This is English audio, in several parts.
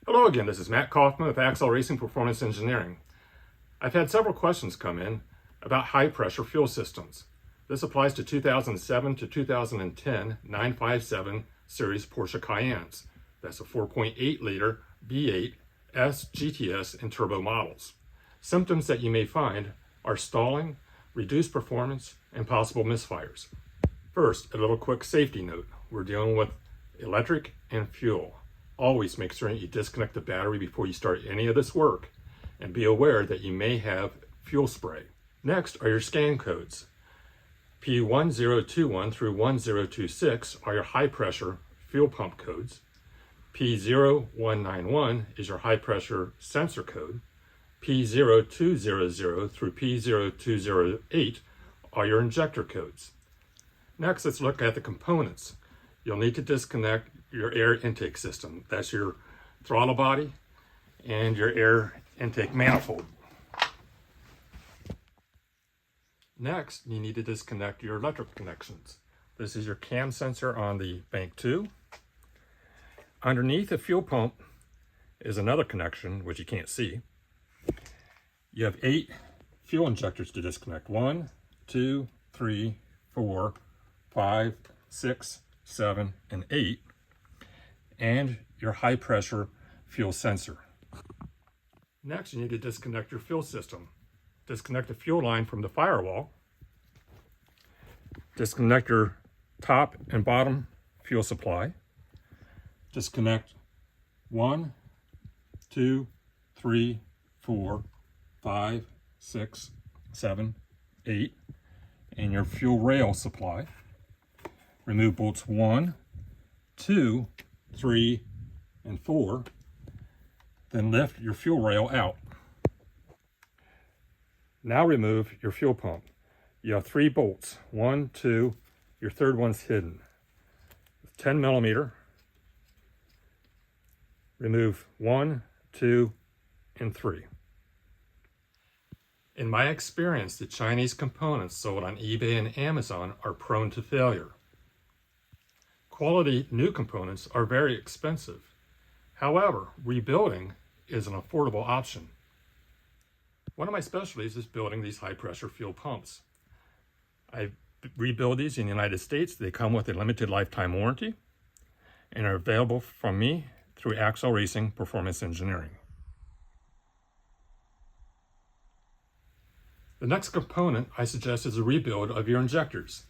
Hello again, this is Matt Kaufman with Axle Racing Performance Engineering. I've had several questions come in about high pressure fuel systems. This applies to 2007 to 2010 957 series Porsche Cayennes. That's a 4.8 liter V8 S, GTS, and turbo models. Symptoms that you may find are stalling, reduced performance, and possible misfires. First, a little quick safety note. We're dealing with electric and fuel. Always make sure you disconnect the battery before you start any of this work, and be aware that you may have fuel spray. Next are your scan codes. P1021 through 1026 are your high pressure fuel pump codes. P0191 is your high pressure sensor code. P0200 through P0208 are your injector codes. Next, let's look at the components. You'll need to disconnect your air intake system. That's your throttle body and your air intake manifold. Next, you need to disconnect your electric connections. This is your cam sensor on the bank 2. Underneath the fuel pump is another connection, which you can't see. You have 8 fuel injectors to disconnect. 1, 2, 3, 4, 5, 6, 7, and 8. And your high pressure fuel sensor. Next, you need to disconnect your fuel system. Disconnect the fuel line from the firewall. Disconnect your top and bottom fuel supply. Disconnect 1, 2, 3, 4, 5, 6, 7, 8, and your fuel rail supply. Remove bolts 1, 2, 3, and 4. Then lift your fuel rail out. Now remove your fuel pump. You have 3 bolts. 1, 2, your third one's hidden. 10 millimeter. Remove 1, 2, and 3. In my experience, the Chinese components sold on eBay and Amazon are prone to failure. Quality new components are very expensive. However, rebuilding is an affordable option. One of my specialties is building these high pressure fuel pumps. I rebuild these in the United States. They come with a limited lifetime warranty and are available from me through Axle Racing Performance Engineering. The next component I suggest is a rebuild of your injectors.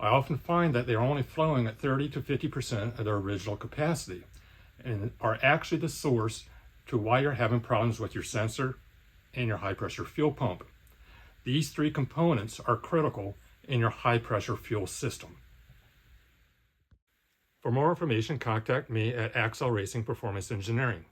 I often find that they're only flowing at 30 to 50% of their original capacity and are actually the source to why you're having problems with your sensor and your high pressure fuel pump. These 3 components are critical in your high pressure fuel system. For more information, contact me at Axle Racing Performance Engineering.